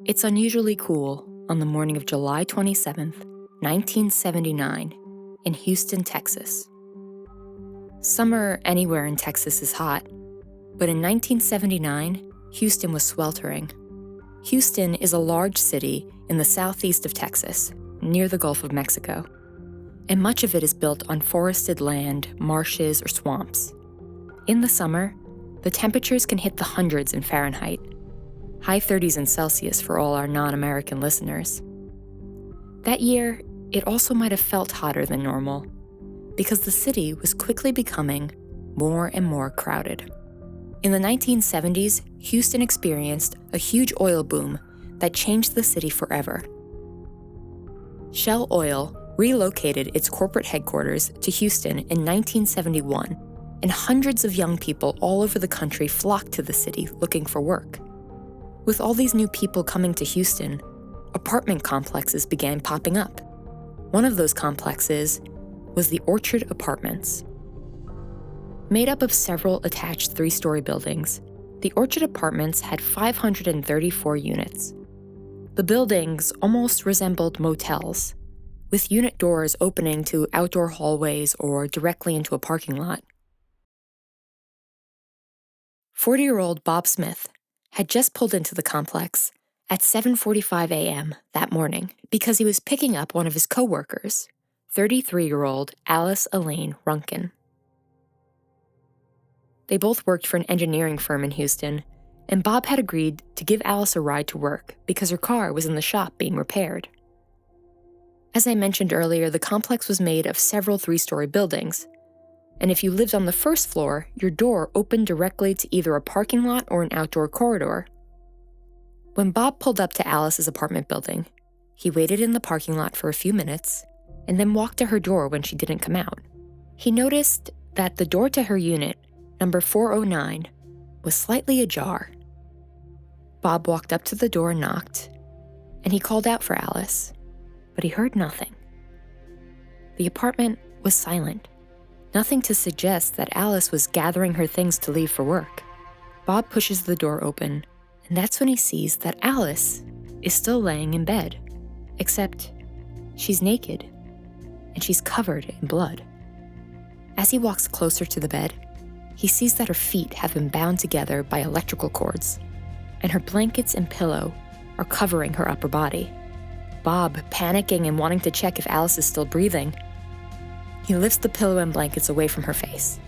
It's unusually cool on the morning of July 27th, 1979, in Houston, Texas. Summer anywhere in Texas is hot, but in 1979, Houston was sweltering. Houston is a large city in the southeast of Texas, near the Gulf of Mexico, and much of it is built on forested land, marshes, or swamps. In the summer, the temperatures can hit the hundreds in Fahrenheit, high 30s in Celsius for all our non-American listeners. That year, it also might have felt hotter than normal, because the city was quickly becoming more and more crowded. In the 1970s, Houston experienced a huge oil boom that changed the city forever. Shell Oil relocated its corporate headquarters to Houston in 1971, and hundreds of young people all over the country flocked to the city looking for work. With all these new people coming to Houston, apartment complexes began popping up. One of those complexes was the Orchard Apartments. Made up of several attached 3-story buildings, the Orchard Apartments had 534 units. The buildings almost resembled motels, with unit doors opening to outdoor hallways or directly into a parking lot. 40-year-old Bob Smith had just pulled into the complex at 7:45 a.m. that morning because he was picking up one of his coworkers, 33-year-old Alice Elaine Runkin. They both worked for an engineering firm in Houston, and Bob had agreed to give Alice a ride to work because her car was in the shop being repaired. As I mentioned earlier, the complex was made of several 3-story buildings, and if you lived on the first floor, your door opened directly to either a parking lot or an outdoor corridor. When Bob pulled up to Alice's apartment building, he waited in the parking lot for a few minutes and then walked to her door when she didn't come out. He noticed that the door to her unit, number 409, was slightly ajar. Bob walked up to the door and knocked, and he called out for Alice, but he heard nothing. The apartment was silent. Nothing to suggest that Alice was gathering her things to leave for work. Bob pushes the door open, and that's when he sees that Alice is still laying in bed, except she's naked, and she's covered in blood. As he walks closer to the bed, he sees that her feet have been bound together by electrical cords, and her blankets and pillow are covering her upper body. Bob, panicking and wanting to check if Alice is still breathing, he lifts the pillow and blankets away from her face.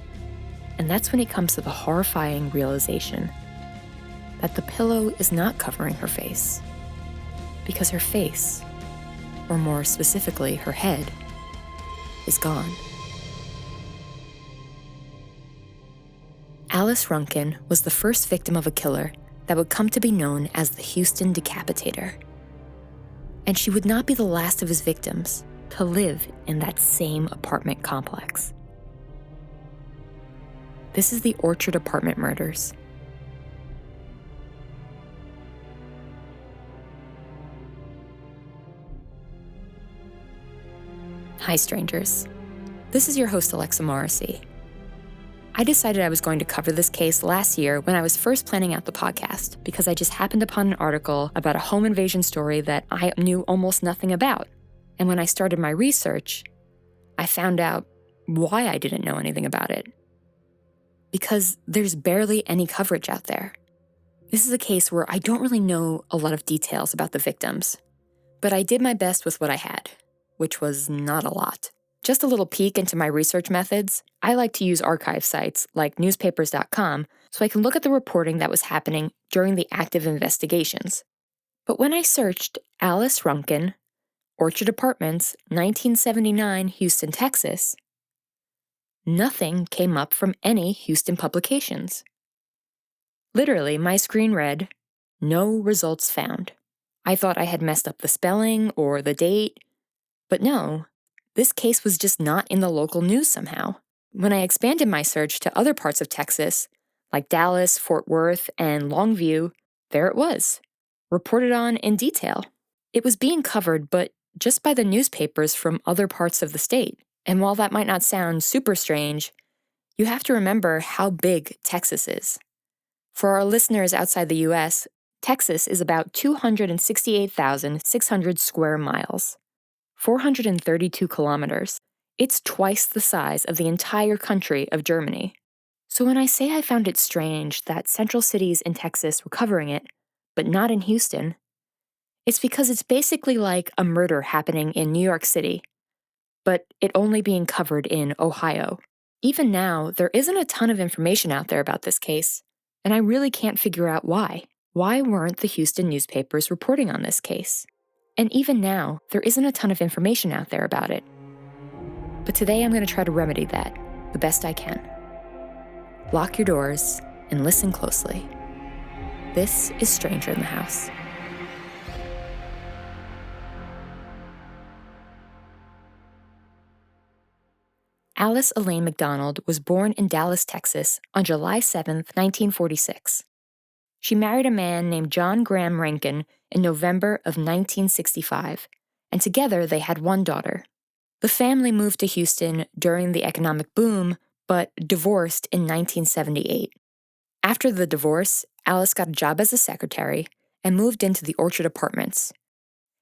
And that's when he comes to the horrifying realization that the pillow is not covering her face, because her face, or more specifically, her head, is gone. Alice Runkin was the first victim of a killer that would come to be known as the Houston Decapitator. And she would not be the last of his victims to live in that same apartment complex. This is the Orchard Apartment murders. Hi, strangers. This is your host, Alexa Morrissey. I decided I was going to cover this case last year when I was first planning out the podcast because I just happened upon an article about a home invasion story that I knew almost nothing about. And when I started my research, I found out why I didn't know anything about it. Because there's barely any coverage out there. This is a case where I don't really know a lot of details about the victims, but I did my best with what I had, which was not a lot. Just a little peek into my research methods, I like to use archive sites like newspapers.com so I can look at the reporting that was happening during the active investigations. But when I searched Alice Runkin, Orchard Apartments, 1979, Houston, Texas, nothing came up from any Houston publications. Literally, my screen read, "No results found." I thought I had messed up the spelling or the date, but no, this case was just not in the local news somehow. When I expanded my search to other parts of Texas, like Dallas, Fort Worth, and Longview, there it was, reported on in detail. It was being covered, but just by the newspapers from other parts of the state. And while that might not sound super strange, you have to remember how big Texas is. For our listeners outside the US, Texas is about 268,600 square miles, 432 kilometers. It's twice the size of the entire country of Germany. So when I say I found it strange that central cities in Texas were covering it, but not in Houston, it's because it's basically like a murder happening in New York City, but it only being covered in Ohio. Even now, there isn't a ton of information out there about this case, and I really can't figure out why. Why weren't the Houston newspapers reporting on this case? And even now, there isn't a ton of information out there about it. But today I'm going to try to remedy that the best I can. Lock your doors and listen closely. This is Stranger in the House. Alice Elaine McDonald was born in Dallas, Texas on July 7, 1946. She married a man named John Graham Rankin in November of 1965, and together they had one daughter. The family moved to Houston during the economic boom, but divorced in 1978. After the divorce, Alice got a job as a secretary and moved into the Orchard Apartments,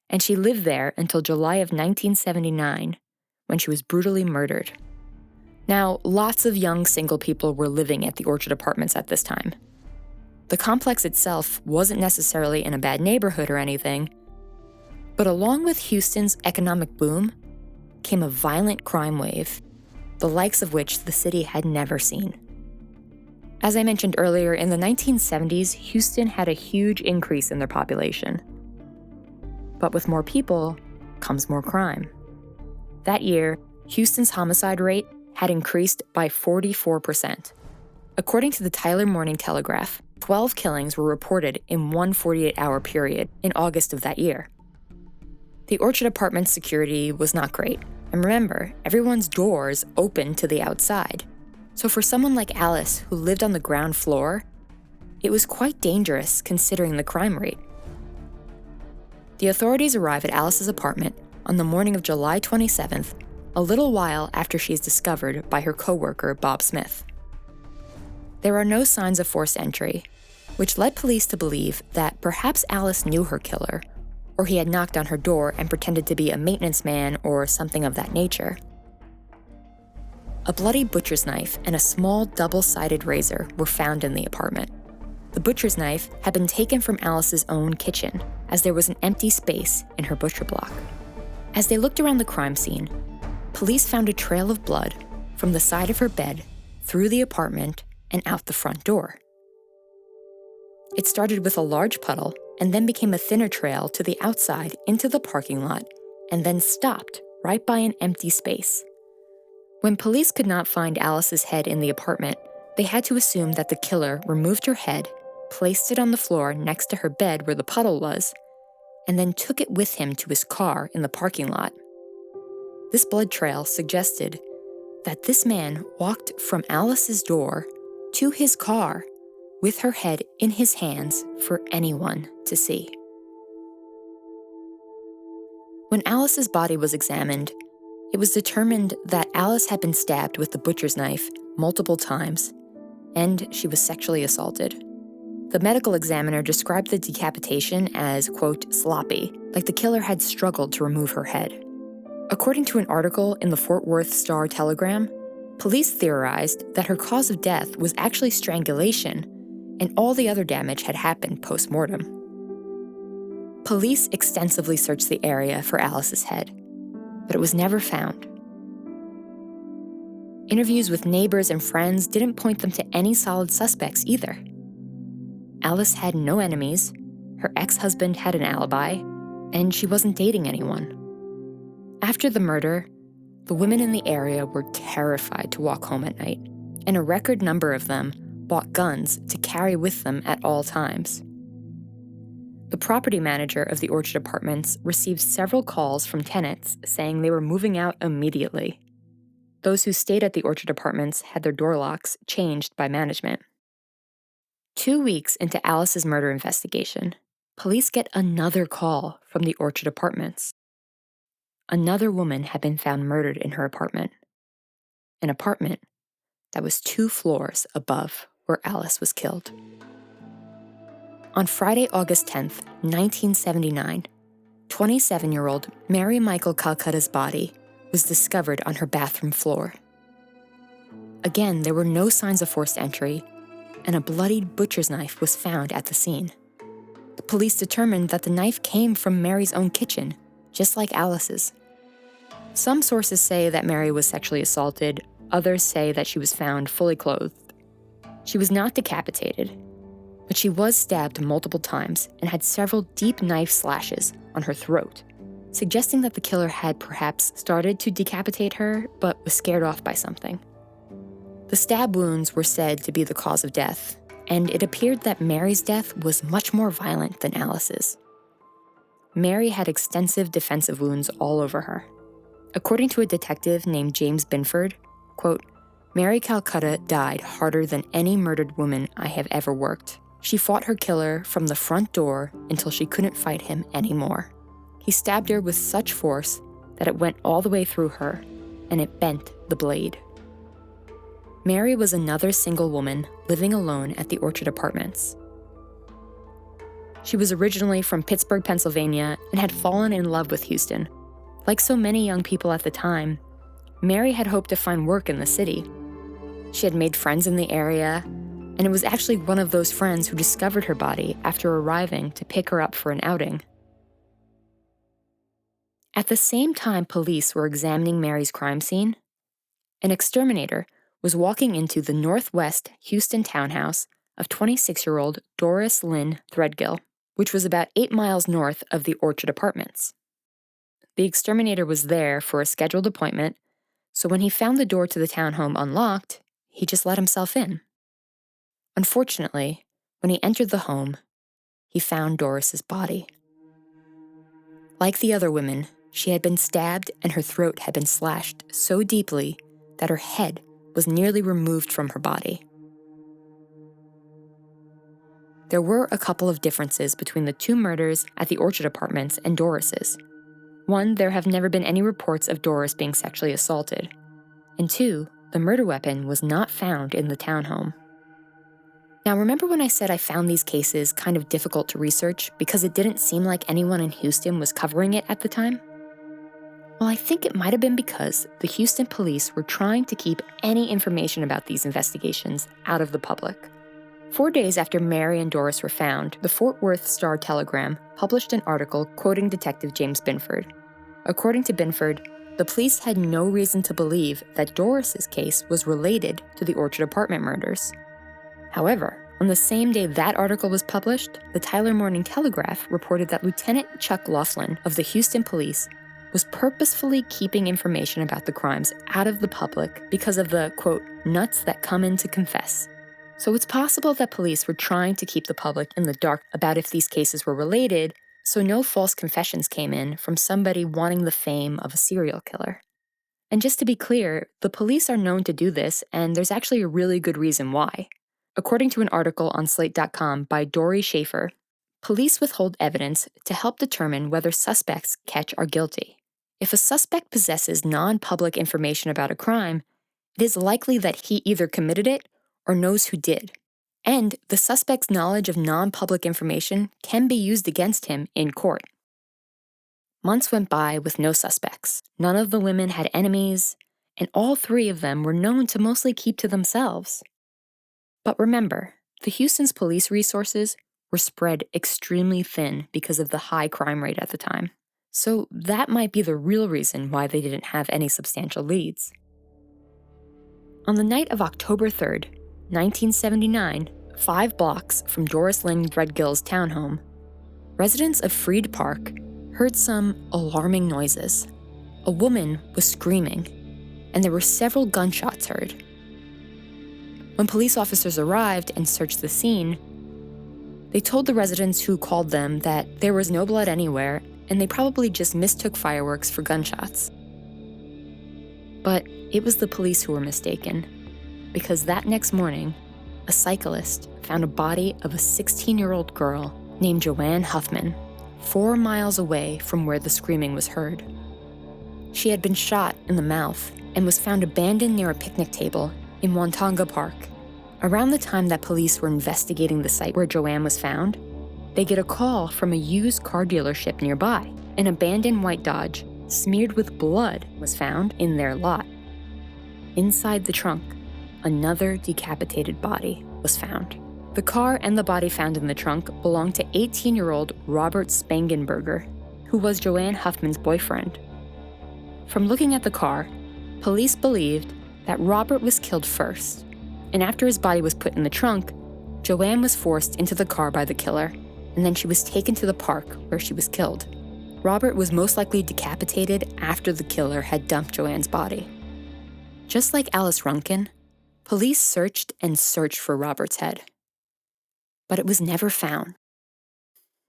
and she lived there until July of 1979, when she was brutally murdered. Now, lots of young single people were living at the Orchard Apartments at this time. The complex itself wasn't necessarily in a bad neighborhood or anything, but along with Houston's economic boom came a violent crime wave, the likes of which the city had never seen. As I mentioned earlier, in the 1970s, Houston had a huge increase in their population. But with more people comes more crime. That year, Houston's homicide rate had increased by 44%. According to the Tyler Morning Telegraph, 12 killings were reported in one 48-hour period in August of that year. The Orchard Apartments security was not great, and remember, everyone's doors opened to the outside. So for someone like Alice, who lived on the ground floor, it was quite dangerous considering the crime rate. The authorities arrive at Alice's apartment on the morning of July 27th, a little while after she is discovered by her coworker, Bob Smith. There are no signs of forced entry, which led police to believe that perhaps Alice knew her killer, or he had knocked on her door and pretended to be a maintenance man or something of that nature. A bloody butcher's knife and a small double-sided razor were found in the apartment. The butcher's knife had been taken from Alice's own kitchen, as there was an empty space in her butcher block. As they looked around the crime scene, police found a trail of blood from the side of her bed, through the apartment, and out the front door. It started with a large puddle and then became a thinner trail to the outside into the parking lot, and then stopped right by an empty space. When police could not find Alice's head in the apartment, they had to assume that the killer removed her head, placed it on the floor next to her bed where the puddle was, and then took it with him to his car in the parking lot. This blood trail suggested that this man walked from Alice's door to his car with her head in his hands for anyone to see. When Alice's body was examined, it was determined that Alice had been stabbed with the butcher's knife multiple times, and she was sexually assaulted. The medical examiner described the decapitation as, quote, sloppy, like the killer had struggled to remove her head. According to an article in the Fort Worth Star-Telegram, police theorized that her cause of death was actually strangulation, and all the other damage had happened post-mortem. Police extensively searched the area for Alice's head, but it was never found. Interviews with neighbors and friends didn't point them to any solid suspects either. Alice had no enemies, her ex-husband had an alibi, and she wasn't dating anyone. After the murder, the women in the area were terrified to walk home at night, and a record number of them bought guns to carry with them at all times. The property manager of the Orchard Apartments received several calls from tenants saying they were moving out immediately. Those who stayed at the Orchard Apartments had their door locks changed by management. 2 weeks into Alice's murder investigation, police get another call from the Orchard Apartments. Another woman had been found murdered in her apartment. An apartment that was 2 floors above where Alice was killed. On Friday, August 10th, 1979, 27-year-old Mary Michael Calcutta's body was discovered on her bathroom floor. Again, there were no signs of forced entry, and a bloodied butcher's knife was found at the scene. The police determined that the knife came from Mary's own kitchen, just like Alice's. Some sources say that Mary was sexually assaulted, others say that she was found fully clothed. She was not decapitated, but she was stabbed multiple times and had several deep knife slashes on her throat, suggesting that the killer had perhaps started to decapitate her, but was scared off by something. The stab wounds were said to be the cause of death, and it appeared that Mary's death was much more violent than Alice's. Mary had extensive defensive wounds all over her. According to a detective named James Binford, quote, "Mary Calcutta died harder than any murdered woman I have ever worked. She fought her killer from the front door until she couldn't fight him anymore. He stabbed her with such force that it went all the way through her, and it bent the blade." Mary was another single woman living alone at the Orchard Apartments. She was originally from Pittsburgh, Pennsylvania, and had fallen in love with Houston. Like so many young people at the time, Mary had hoped to find work in the city. She had made friends in the area, and it was actually one of those friends who discovered her body after arriving to pick her up for an outing. At the same time police were examining Mary's crime scene, an exterminator was walking into the northwest Houston townhouse of 26-year-old Doris Lynn Threadgill, which was about 8 miles north of the Orchard Apartments. The exterminator was there for a scheduled appointment, so when he found the door to the townhome unlocked, he just let himself in. Unfortunately, when he entered the home, he found Doris's body. Like the other women, she had been stabbed and her throat had been slashed so deeply that her head was nearly removed from her body. There were a couple of differences between the two murders at the Orchard Apartments and Doris's. One, there have never been any reports of Doris being sexually assaulted. And two, the murder weapon was not found in the townhome. Now, remember when I said I found these cases kind of difficult to research because it didn't seem like anyone in Houston was covering it at the time? Well, I think it might have been because the Houston police were trying to keep any information about these investigations out of the public. 4 days after Mary and Doris were found, the Fort Worth Star-Telegram published an article quoting Detective James Binford. According to Binford, the police had no reason to believe that Doris's case was related to the Orchard Apartment murders. However, on the same day that article was published, the Tyler Morning Telegraph reported that Lieutenant Chuck Laughlin of the Houston Police was purposefully keeping information about the crimes out of the public because of the, quote, nuts that come in to confess. So it's possible that police were trying to keep the public in the dark about if these cases were related, so no false confessions came in from somebody wanting the fame of a serial killer. And just to be clear, the police are known to do this, and there's actually a really good reason why. According to an article on Slate.com by Dory Schaefer, police withhold evidence to help determine whether suspects catch are guilty. If a suspect possesses non-public information about a crime, it is likely that he either committed it or knows who did. And the suspect's knowledge of non-public information can be used against him in court. Months went by with no suspects. None of the women had enemies, and all 3 of them were known to mostly keep to themselves. But remember, the Houston's police resources were spread extremely thin because of the high crime rate at the time. So that might be the real reason why they didn't have any substantial leads. On the night of October 3rd, 1979, 5 blocks from Doris Lynn Threadgill's townhome, residents of Freed Park heard some alarming noises. A woman was screaming, and there were several gunshots heard. When police officers arrived and searched the scene, they told the residents who called them that there was no blood anywhere and they probably just mistook fireworks for gunshots. But it was the police who were mistaken, because that next morning, a cyclist found a body of a 16-year-old girl named Joanne Huffman, 4 miles away from where the screaming was heard. She had been shot in the mouth and was found abandoned near a picnic table in Wantonga Park. Around the time that police were investigating the site where Joanne was found, they get a call from a used car dealership nearby. An abandoned white Dodge, smeared with blood, was found in their lot. Inside the trunk, another decapitated body was found. The car and the body found in the trunk belonged to 18-year-old Robert Spangenberger, who was Joanne Huffman's boyfriend. From looking at the car, police believed that Robert was killed first, and after his body was put in the trunk, Joanne was forced into the car by the killer, and then she was taken to the park where she was killed. Robert was most likely decapitated after the killer had dumped Joanne's body. Just like Alice Runken, police searched and searched for Robert's head, but it was never found.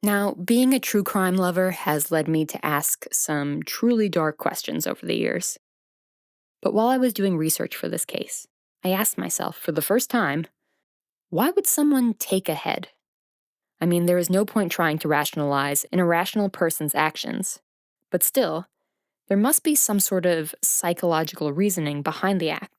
Now, being a true crime lover has led me to ask some truly dark questions over the years. But while I was doing research for this case, I asked myself for the first time, why would someone take a head? I mean, there is no point trying to rationalize an irrational person's actions, but still, there must be some sort of psychological reasoning behind the act.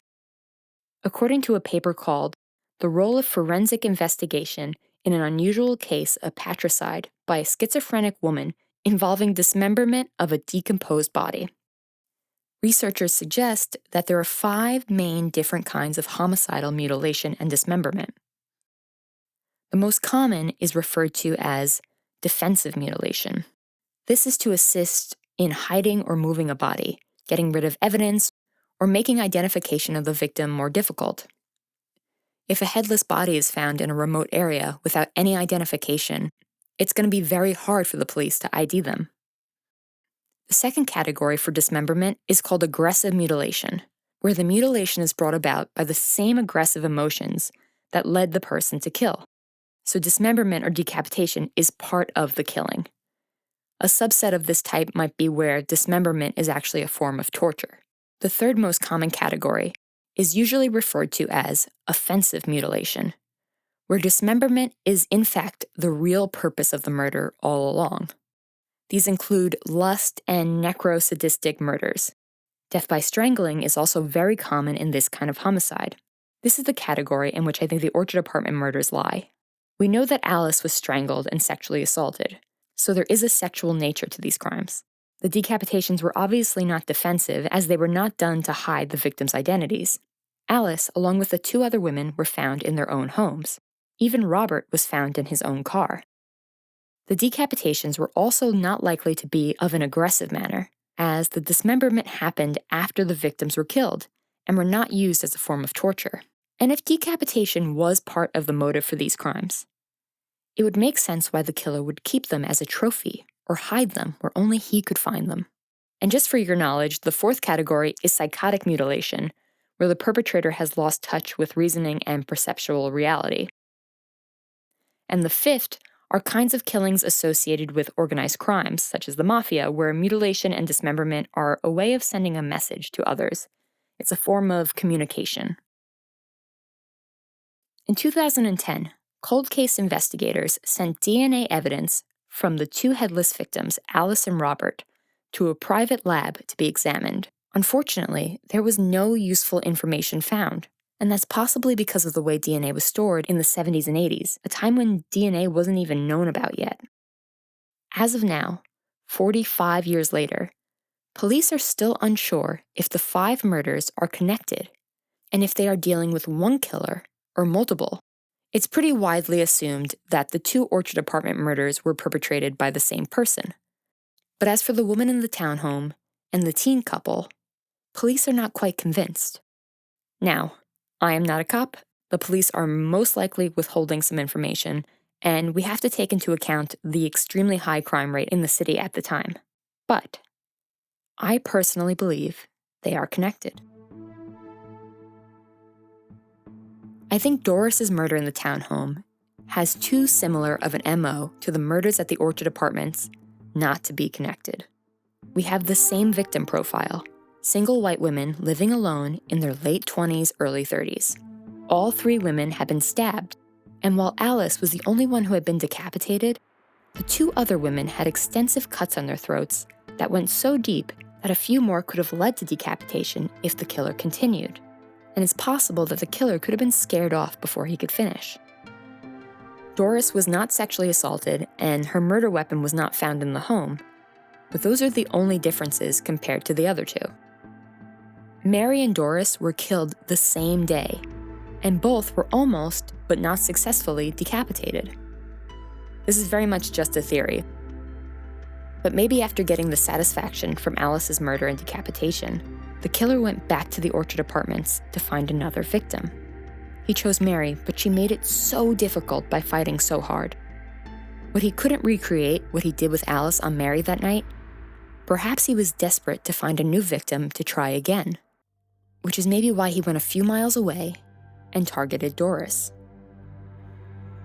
According to a paper called The Role of Forensic Investigation in an Unusual Case of Patricide by a Schizophrenic Woman Involving Dismemberment of a Decomposed Body, researchers suggest that there are 5 main different kinds of homicidal mutilation and dismemberment. The most common is referred to as defensive mutilation. This is to assist in hiding or moving a body, getting rid of evidence, or making identification of the victim more difficult. If a headless body is found in a remote area without any identification, it's going to be very hard for the police to ID them. The second category for dismemberment is called aggressive mutilation, where the mutilation is brought about by the same aggressive emotions that led the person to kill. So dismemberment or decapitation is part of the killing. A subset of this type might be where dismemberment is actually a form of torture. The third most common category is usually referred to as offensive mutilation, where dismemberment is in fact the real purpose of the murder all along. These include lust and necrosadistic murders. Death by strangling is also very common in this kind of homicide. This is the category in which I think the Orchard Apartment murders lie. We know that Alice was strangled and sexually assaulted, so there is a sexual nature to these crimes. The decapitations were obviously not defensive, as they were not done to hide the victims' identities. Alice, along with the 2 other women, were found in their own homes. Even Robert was found in his own car. The decapitations were also not likely to be of an aggressive manner, as the dismemberment happened after the victims were killed, and were not used as a form of torture. And if decapitation was part of the motive for these crimes, it would make sense why the killer would keep them as a trophy or hide them where only he could find them. And just for your knowledge, the 4th category is psychotic mutilation, where the perpetrator has lost touch with reasoning and perceptual reality. And the 5th are kinds of killings associated with organized crimes, such as the mafia, where mutilation and dismemberment are a way of sending a message to others. It's a form of communication. In 2010, cold case investigators sent DNA evidence from the 2 headless victims, Alice and Robert, to a private lab to be examined. Unfortunately, there was no useful information found, and that's possibly because of the way DNA was stored in the 70s and 80s, a time when DNA wasn't even known about yet. As of now, 45 years later, police are still unsure if the 5 murders are connected, and if they are dealing with one killer or multiple. It's pretty widely assumed that the 2 Orchard Apartment murders were perpetrated by the same person. But as for the woman in the townhome and the teen couple, police are not quite convinced. Now, I am not a cop. The police are most likely withholding some information, and we have to take into account the extremely high crime rate in the city at the time. But I personally believe they are connected. I think Doris's murder in the townhome has too similar of an MO to the murders at the Orchard Apartments not to be connected. We have the same victim profile, single white women living alone in their late 20s, early 30s. All 3 women had been stabbed, and while Alice was the only one who had been decapitated, the 2 other women had extensive cuts on their throats that went so deep that a few more could have led to decapitation if the killer continued. And it's possible that the killer could have been scared off before he could finish. Doris was not sexually assaulted, and her murder weapon was not found in the home, but those are the only differences compared to the other two. Mary and Doris were killed the same day, and both were almost, but not successfully, decapitated. This is very much just a theory, but maybe after getting the satisfaction from Alice's murder and decapitation, the killer went back to the Orchard Apartments to find another victim. He chose Mary, but she made it so difficult by fighting so hard. What he couldn't recreate, what he did with Alice on Mary that night, perhaps he was desperate to find a new victim to try again, which is maybe why he went a few miles away and targeted Doris.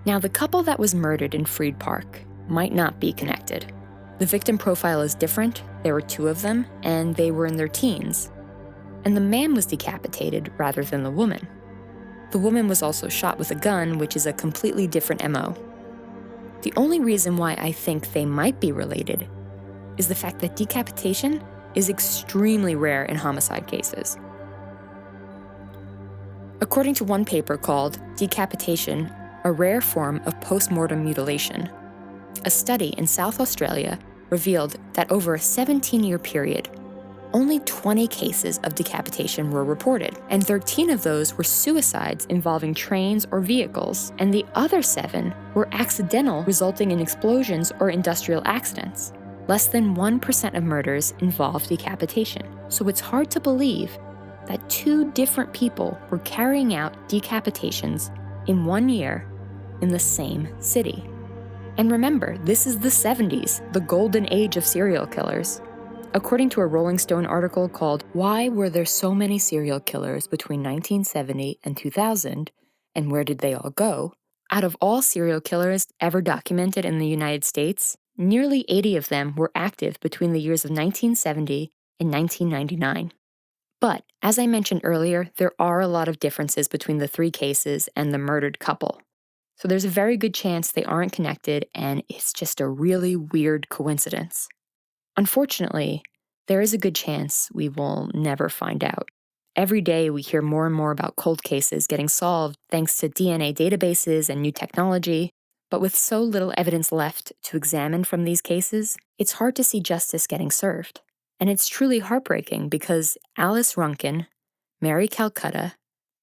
Now, the couple that was murdered in Freed Park might not be connected. The victim profile is different, there were two of them, and they were in their teens. And the man was decapitated rather than the woman. The woman was also shot with a gun, which is a completely different MO. The only reason why I think they might be related is the fact that decapitation is extremely rare in homicide cases. According to one paper called Decapitation, a Rare Form of Postmortem Mutilation, a study in South Australia revealed that over a 17-year period, only 20 cases of decapitation were reported, and 13 of those were suicides involving trains or vehicles, and the other 7 were accidental, resulting in explosions or industrial accidents. Less than 1% of murders involve decapitation, so it's hard to believe that 2 different people were carrying out decapitations in 1 year in the same city. And remember, this is the 70s, the golden age of serial killers. According to a Rolling Stone article called "Why Were There So Many Serial Killers Between 1970 and 2000, and Where Did They All Go?", out of all serial killers ever documented in the United States, nearly 80 of them were active between the years of 1970 and 1999. But, as I mentioned earlier, there are a lot of differences between the 3 cases and the murdered couple. So there's a very good chance they aren't connected, and it's just a really weird coincidence. Unfortunately, there is a good chance we will never find out. Every day we hear more and more about cold cases getting solved thanks to DNA databases and new technology, but with so little evidence left to examine from these cases, it's hard to see justice getting served. And it's truly heartbreaking because Alice Runkin, Mary Calcutta,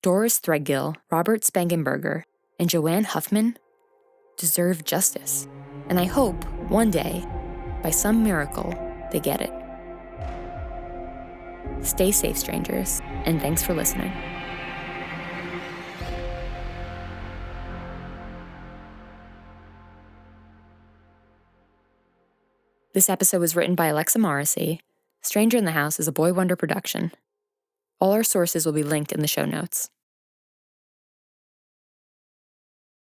Doris Threadgill, Robert Spangenberger, and Joanne Huffman deserve justice. And I hope, one day, by some miracle, they get it. Stay safe, strangers, and thanks for listening. This episode was written by Alexa Morrissey. Stranger in the House is a Boy Wonder production. All our sources will be linked in the show notes.